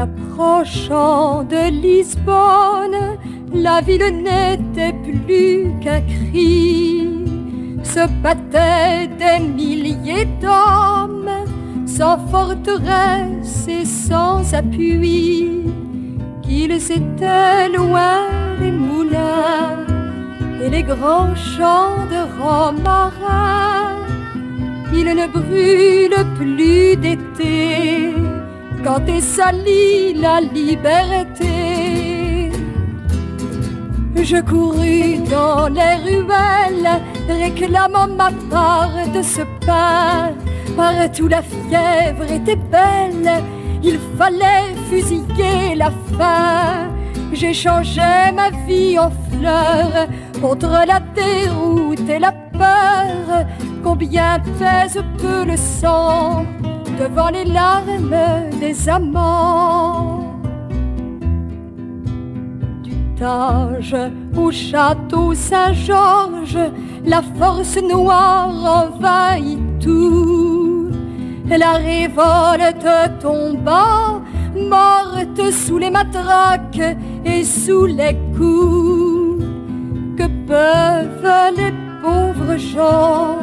approchant de Lisbonne, la ville n'était plus qu'un cri. Se battaient des milliers d'hommes, sans forteresse et sans appui. Qu'ils étaient loin des moulins et les grands champs de romarins. Il ne brûle plus d'été quand est salie la liberté. Je courus dans les ruelles réclamant ma part de ce pain. Partout la fièvre était belle, il fallait fusiller la faim. J'échangeais ma vie en fleurs contre la déroute et la peur. Combien pèse peu le sang devant les larmes des amants. Du Tage au château Saint-Georges, la force noire envahit tout. La révolte tomba, morte sous les matraques et sous les coups. Que peuvent les pauvres gens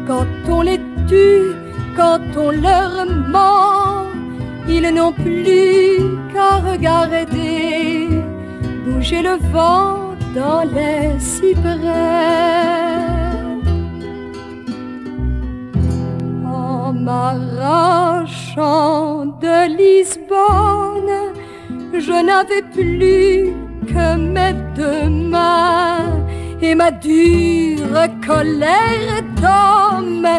quand on les tue, quand on leur ment? Ils n'ont plus qu'à regarder bouger le vent dans les cyprès. En m'arrachant de Lisbonne, je n'avais plus que mes deux mains et ma dure colère d'homme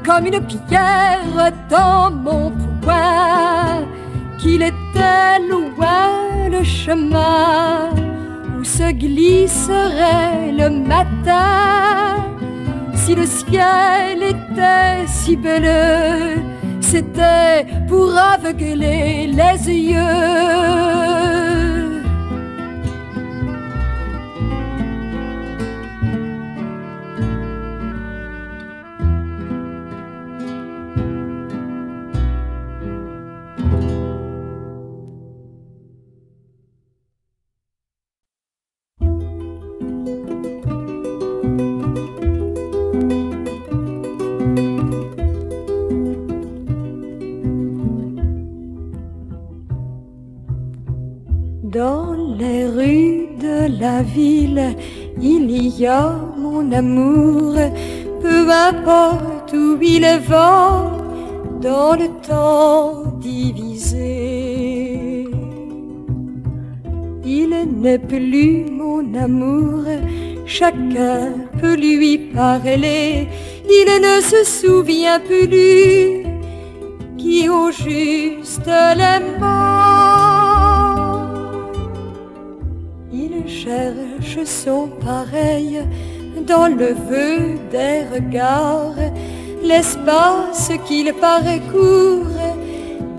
comme une pierre dans mon poing. Qu'il était loin le chemin où se glisserait le matin. Si le ciel était si bleu, c'était pour aveugler les yeux. Dans les rues de la ville, il y a mon amour, peu importe où il va, dans le temps divisé. Il n'est plus mon amour, chacun peut lui parler, il ne se souvient plus qui au juste l'aima. Il cherche son pareil dans le vœu des regards, l'espace qu'il parcourt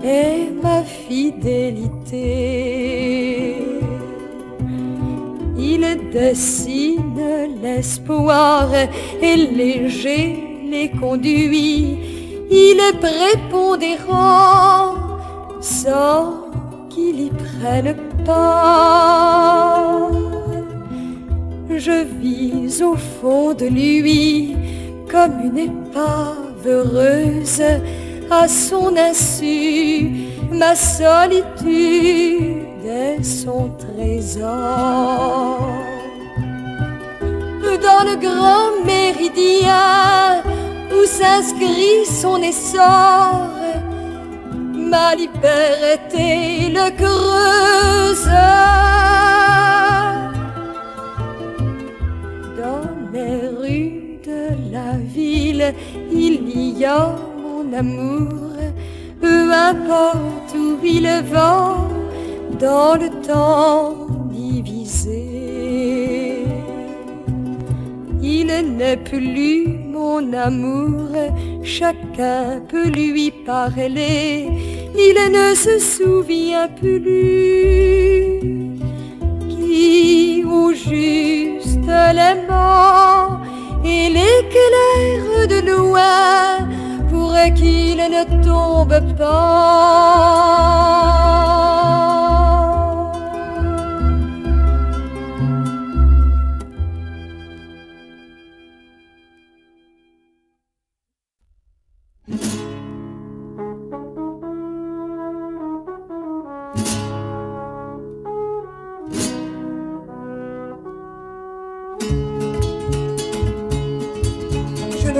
est ma fidélité. Il dessine l'espoir et léger les conduit, il est prépondérant sans qu'il y prenne part. Je vis au fond de lui comme une épave heureuse, à son insu, ma solitude est son trésor. Dans le grand méridien où s'inscrit son essor, ma liberté le creuse. Dans les rues de la ville, il y a mon amour, peu importe où il va, dans le temps divisé. Il n'est plus mon amour, chacun peut lui parler, il ne se souvient plus qui au juste l'aimant, et l'éclair de loin pour qu'il ne tombe pas.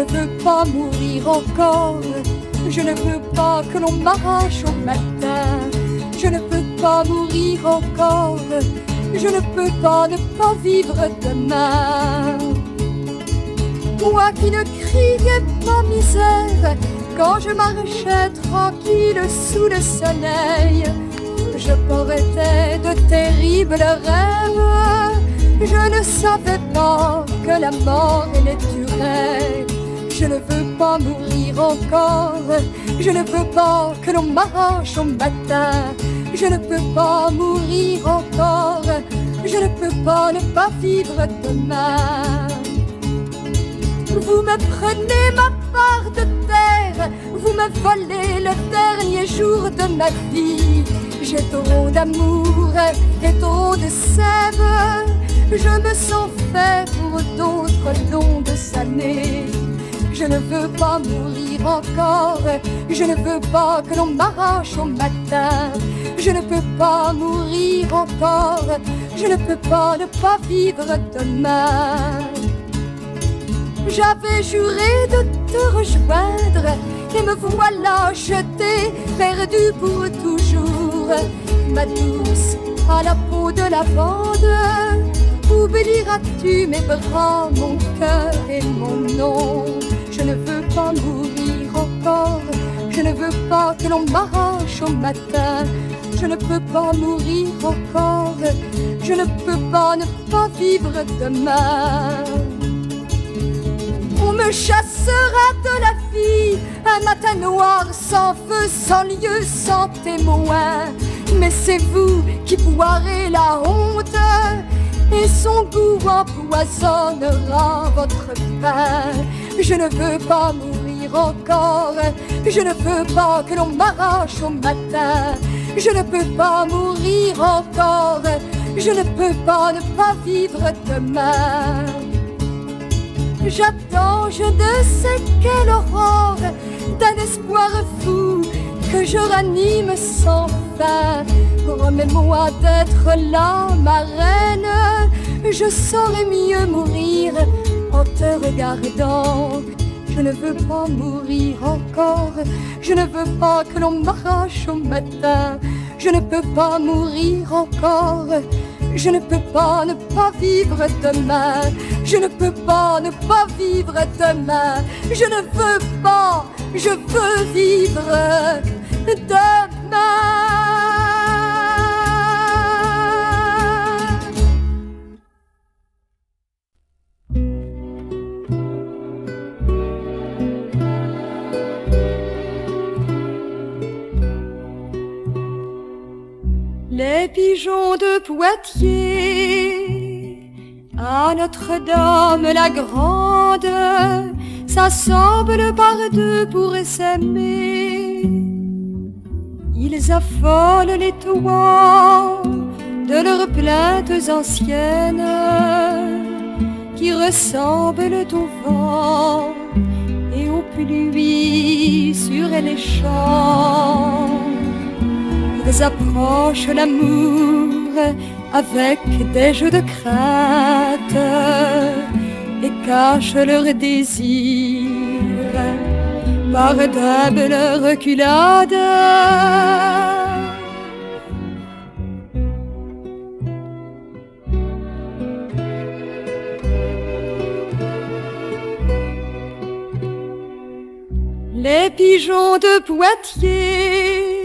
ne veux pas mourir encore, je ne veux pas que l'on m'arrache au matin. Je ne peux pas mourir encore, je ne peux pas ne pas vivre demain. Moi qui ne criais pas misère quand je marchais tranquille sous le soleil, je portais de terribles rêves. Je ne savais pas que la mort les tuerait. Je ne veux pas mourir encore, je ne veux pas que l'on m'arrache au matin. Je ne peux pas mourir encore, je ne peux pas ne pas vivre demain. Vous me prenez ma part de terre, vous me volez le dernier jour de ma vie. J'ai trop d'amour et trop de sève, je me sens fait pour d'autres longues années. Je ne veux pas mourir encore, je ne veux pas que l'on m'arrache au matin. Je ne peux pas mourir encore, je ne peux pas ne pas vivre demain. J'avais juré de te rejoindre et me voilà jetée, perdue pour toujours. Ma douce, à la peau de lavande, oublieras-tu mes bras, mon cœur et mon nom? Je ne veux pas mourir encore, je ne veux pas que l'on m'arrache au matin. Je ne peux pas mourir encore, je ne peux pas ne pas vivre demain. On me chassera de la vie, un matin noir, sans feu, sans lieu, sans témoin. Mais c'est vous qui boirez la honte, et son goût empoisonnera votre pain. Je ne veux pas mourir encore, je ne veux pas que l'on m'arrache au matin. Je ne peux pas mourir encore, je ne peux pas ne pas vivre demain. J'attends, je ne sais quelle aurore, d'un espoir fou que je ranime sans fin. Promets-moi d'être là, ma reine, je saurais mieux mourir en te regardant. Je ne veux pas mourir encore, je ne veux pas que l'on m'arrache au matin. Je ne peux pas mourir encore, je ne peux pas ne pas vivre demain. Je ne peux pas ne pas vivre demain. Je ne veux pas, je veux vivre demain. Les pigeons de Poitiers, à Notre-Dame la Grande, s'assemblent par deux pour s'aimer. Ils affolent les toits de leurs plaintes anciennes, qui ressemblent au vent et aux pluies sur les champs. Ils approchent l'amour avec des jeux de crainte et cachent leurs désirs par d'humbles reculades. Les pigeons de Poitiers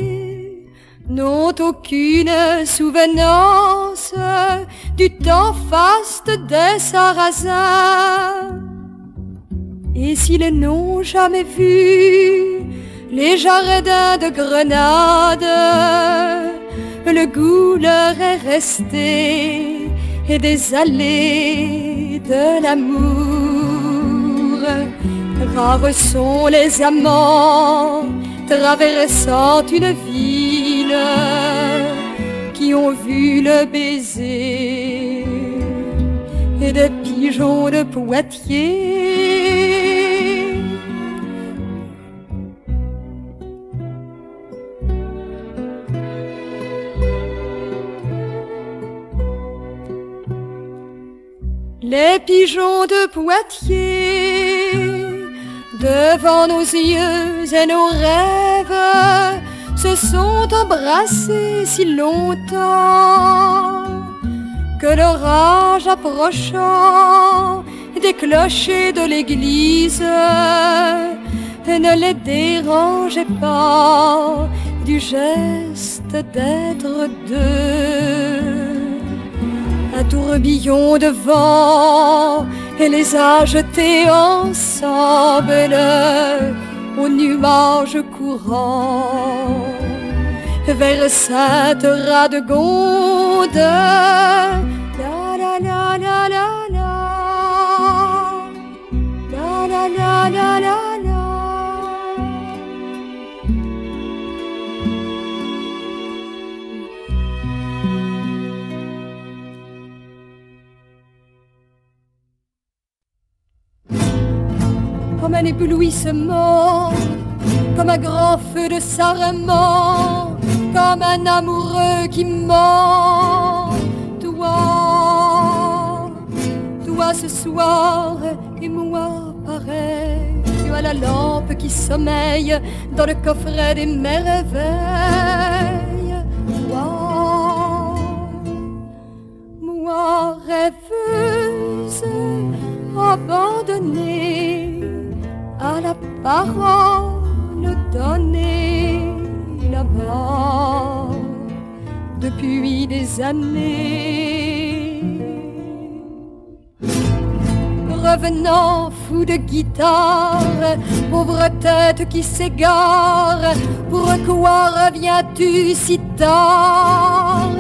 n'ont aucune souvenance du temps faste des Sarrasins. Et s'ils n'ont jamais vu les jardins de Grenade, le goût leur est resté et des allées de l'amour. Rares sont les amants traversant une ville qui ont vu le baiser et des pigeons de Poitiers. Les pigeons de Poitiers devant nos yeux et nos rêves se sont embrassés si longtemps que l'orage approchant des clochers de l'église ne les dérangeait pas du geste d'être deux. Un tourbillon de vent et les a jetés ensemble aux nuages courants vers Sainte-Radegonde. La la la la la la, la la la la la la. Comme un éblouissement, comme un grand feu de sarment, comme un amoureux qui ment. Toi ce soir et moi pareil, tu as la lampe qui sommeille dans le coffret des merveilles. Moi rêveuse, abandonnée à la parole donnée là-bas depuis des années. Revenant fou de guitare, pauvre tête qui s'égare, pourquoi reviens-tu si tard?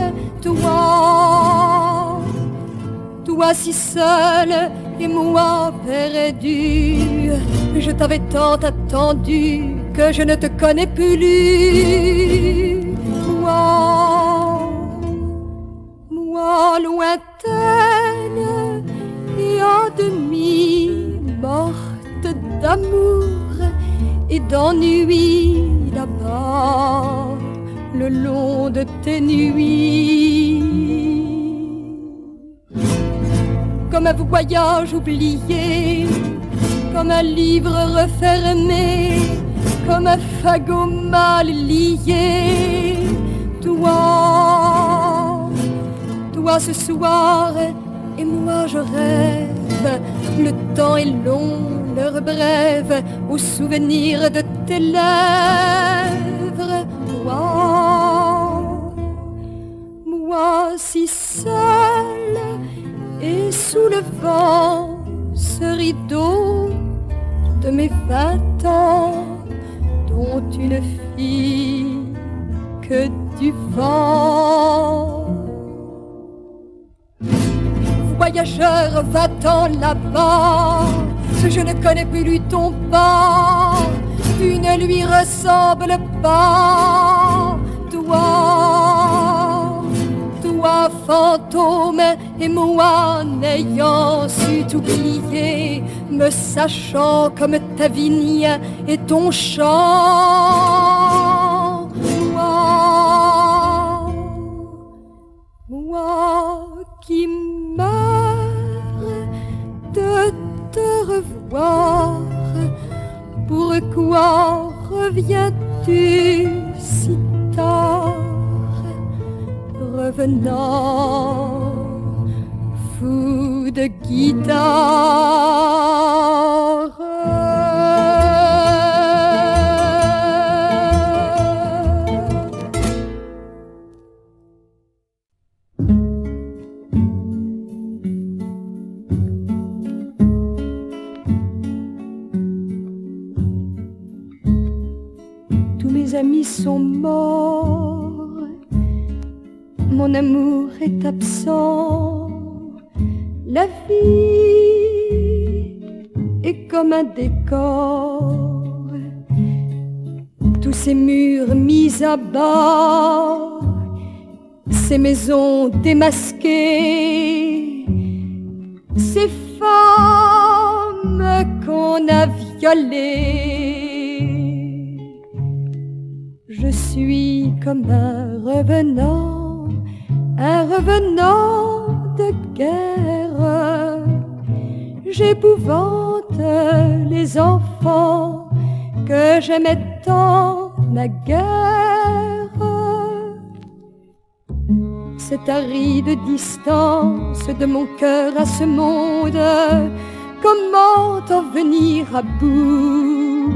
Toi si seule et moi perdu, je t'avais tant attendu que je ne te connais plus. Moi lointaine et à demi morte d'amour et d'ennui là-bas le long de tes nuits. Comme un voyage oublié, comme un livre refermé, comme un fagot mal lié. Toi ce soir et moi je rêve, le temps est long, l'heure brève, au souvenir de tes lèvres. Moi si seule et sous le vent, ce rideau de mes 20 ans, dont tu ne fis que du vent. Voyageur, va-t'en là-bas, je ne connais plus ton pas, tu ne lui ressembles pas. Toi fantôme et moi n'ayant su t'oublier, me sachant comme ta vigne et ton champ. Moi qui meurs de te revoir, pourquoi reviens-tu si tard? Revenant fou de guitare. Tous mes amis sont morts, mon amour est absent, la vie est comme un décor, tous ces murs mis à bas, ces maisons démasquées, ces femmes qu'on a violées. Je suis comme un revenant de guerre. J'épouvante les enfants enfants que j'aimais tant naguère. Cette aride distance de mon cœur à ce monde, comment en venir à bout?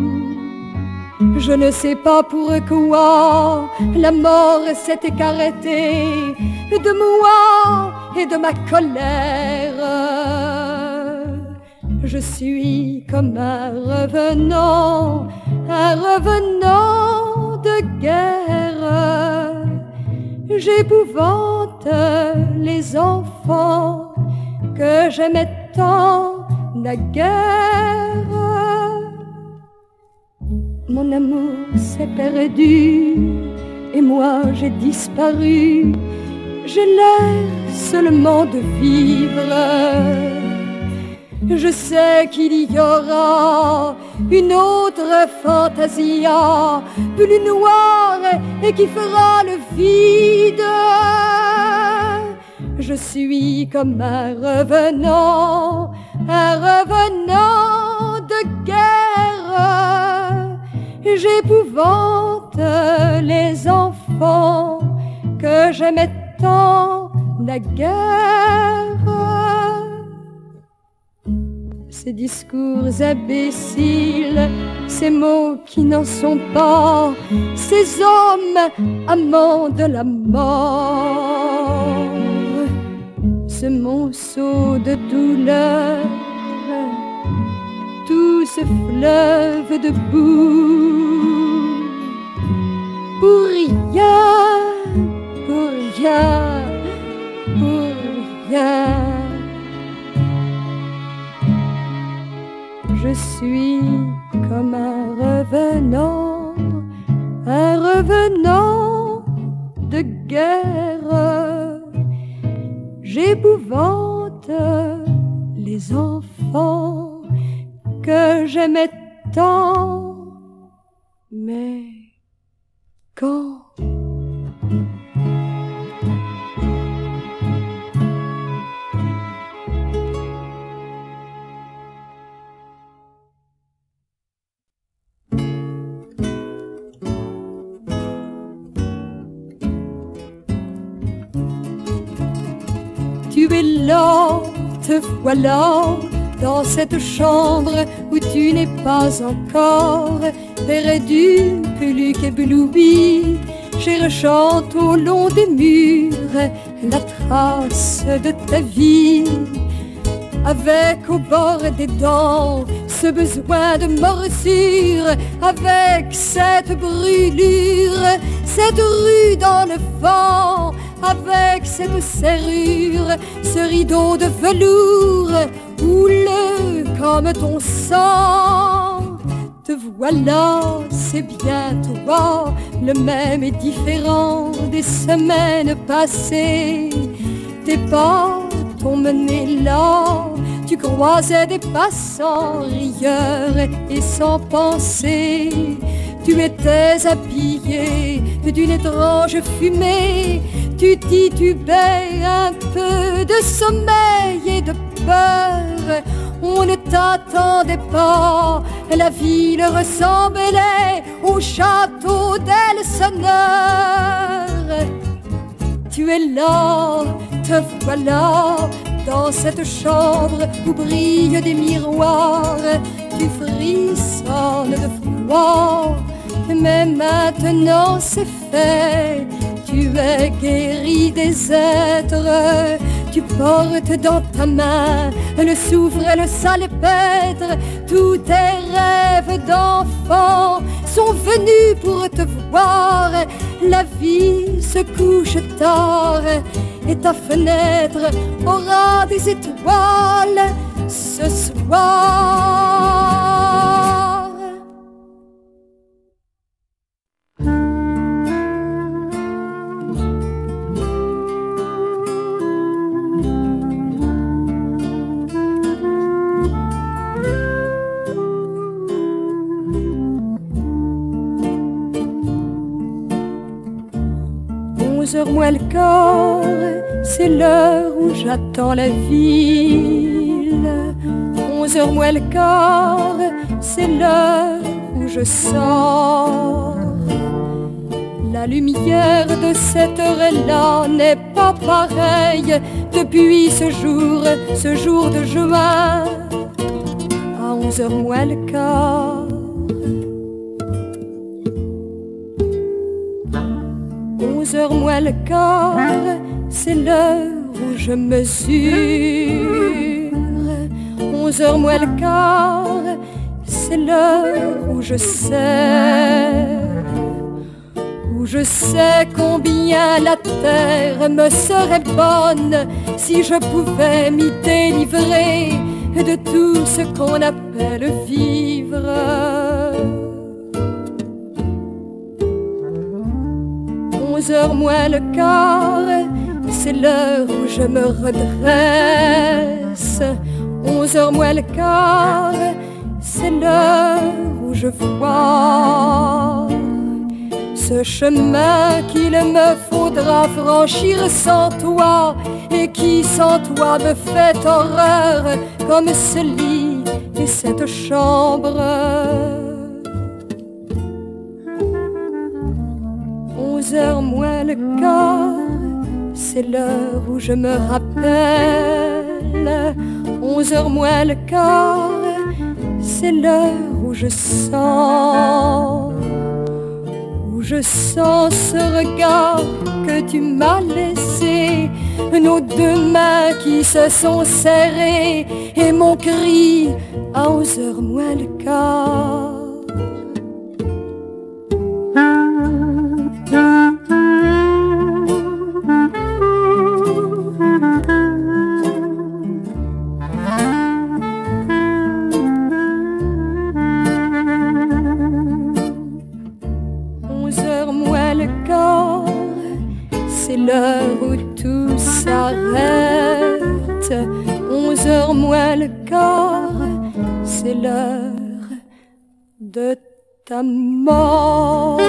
Je ne sais pas pourquoi la mort s'est écartée de moi et de ma colère. Je suis comme un revenant de guerre. J'épouvante les enfants que j'aimais tant naguère. Mon amour s'est perdu et moi j'ai disparu. J'ai l'air seulement de vivre. Je sais qu'il y aura une autre fantasia plus noire et qui fera le vide. Je suis comme un revenant de guerre. J'épouvante les enfants que j'aimais tant naguère. Ces discours imbéciles, ces mots qui n'en sont pas, ces hommes amants de la mort, ce monceau de douleur, tout ce fleuve de boue, pour rien, pour rien, pour rien. Je suis comme un revenant de guerre. J'épouvante les enfants que j'aimais tant, mais quand? Tu es là, te voilà, dans cette chambre où tu n'es pas encore perdu, plus qu'ébloui. J'y rechante au long des murs la trace de ta vie, avec au bord des dents ce besoin de morsure, avec cette brûlure, cette rue dans le vent, avec cette serrure, ce rideau de velours houleux comme ton sang. Te voilà, c'est bien toi, le même et différent des semaines passées. Tes pas t'ont mené là, tu croisais des passants rieurs et sans penser. Tu étais habillé d'une étrange fumée, tu titubais un peu de sommeil et de peur. On ne t'attendait pas, la ville ressemblait au château d'Elseneur. Tu es là, te voilà, dans cette chambre où brillent des miroirs. Tu frissonnes de froid, mais maintenant c'est fait. Tu es guéri des êtres, tu portes dans ta main le soufre et le salpêtre. Tous tes rêves d'enfant sont venus pour te voir. La vie se couche tard et ta fenêtre aura des étoiles ce soir. Moins le corps, c'est l'heure où j'attends la ville. 11h moins le quart, c'est l'heure où je sors. La lumière de cette heure-là n'est pas pareille depuis ce jour de juin, à 11h moins le quart. 11h moins le quart, c'est l'heure où je mesure. 11h moins le quart, c'est l'heure où je sais. Où je sais combien la terre me serait bonne si je pouvais m'y délivrer de tout ce qu'on appelle vivre. 11h moins le quart, c'est l'heure où je me redresse. 11h moins le quart, c'est l'heure où je vois ce chemin qu'il me faudra franchir sans toi, et qui sans toi me fait horreur, comme ce lit et cette chambre. 11h moins le quart, c'est l'heure où je me rappelle. 11h moins le quart, c'est l'heure où je sens. Je sens ce regard que tu m'as laissé, nos deux mains qui se sont serrées, et mon cri à 11h moins le quart. C'est l'heure où tout s'arrête. 11h moins le quart, c'est l'heure de ta mort.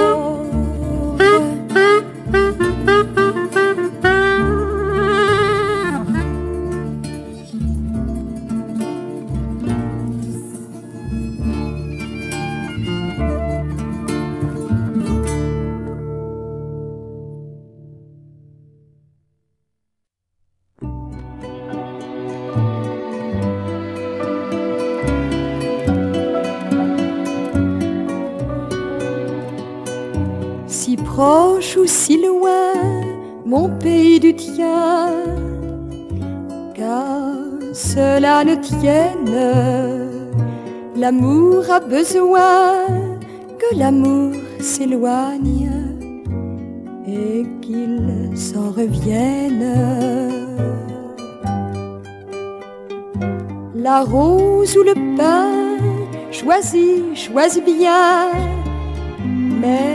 Si proche ou si loin, mon pays du tien, qu'à cela ne tienne, l'amour a besoin que l'amour s'éloigne et qu'il s'en revienne. La rose ou le pain, choisis bien, mais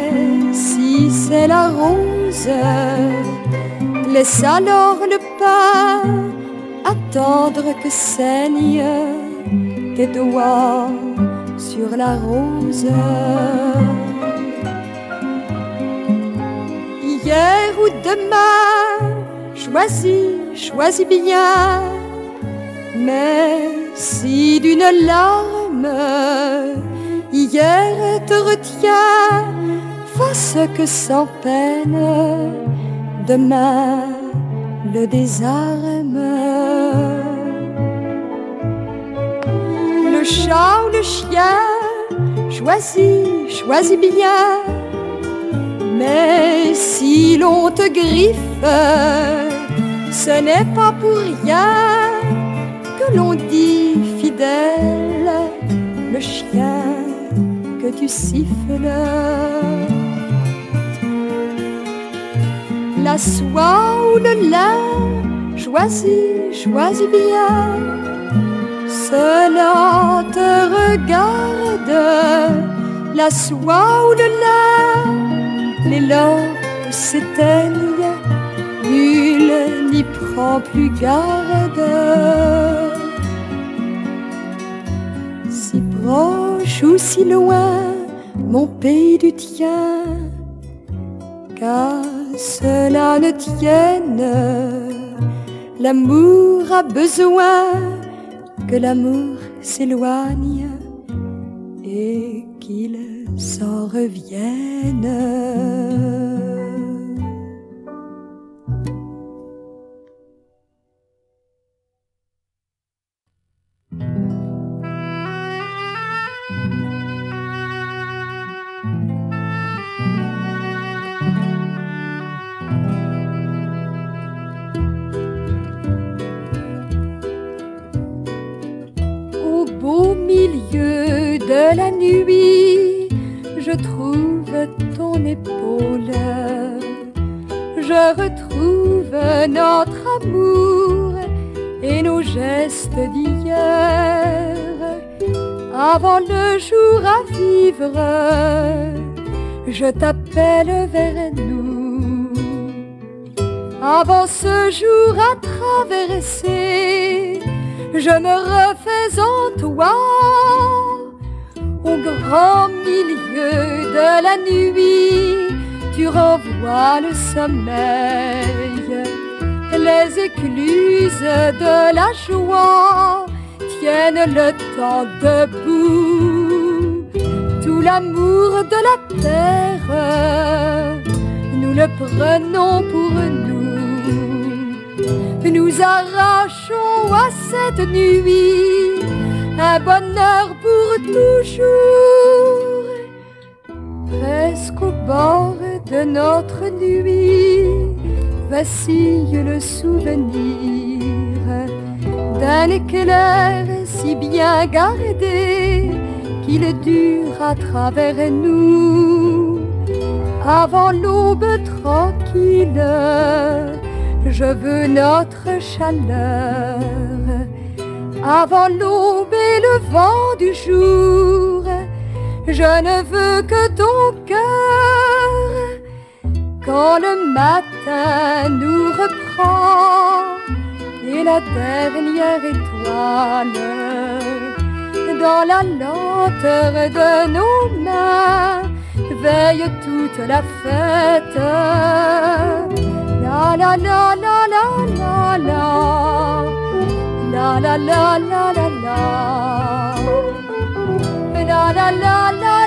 si c'est la rose, laisse alors le pain attendre que saignent tes doigts sur la rose. Hier ou demain, choisis bien, mais si d'une larme hier te retient, fasse que sans peine demain le désarme. Le chat ou le chien, choisis bien, mais si l'on te griffe, ce n'est pas pour rien que l'on dit fidèle le chien que tu siffles. La soie ou le lin, choisis bien, cela te regarde. La soie ou le lin, les lampes s'éteignent, nul n'y prend plus garde. Si proche ou si loin, mon pays du tien, qu'à cela ne tienne, l'amour a besoin que l'amour s'éloigne et qu'il s'en revienne. Au milieu de la nuit, je trouve ton épaule. Je retrouve notre amour et nos gestes d'hier. Avant le jour à vivre, je t'appelle vers nous. Avant ce jour à traverser, je me refais en toi. Au grand milieu de la nuit, tu renvoies le sommeil. Les écluses de la joie tiennent le temps debout. Tout l'amour de la terre, nous le prenons pour nous. Nous arrachons à cette nuit un bonheur pour toujours. Presque au bord de notre nuit vacille le souvenir d'un éclair si bien gardé qu'il dure à travers nous. Avant l'aube tranquille, je veux notre chaleur. Avant l'aube et le vent du jour, je ne veux que ton cœur. Quand le matin nous reprend et la dernière étoile dans la lenteur de nos mains veille toute la fête. La la la la la la la, la la la la la la, la la la la.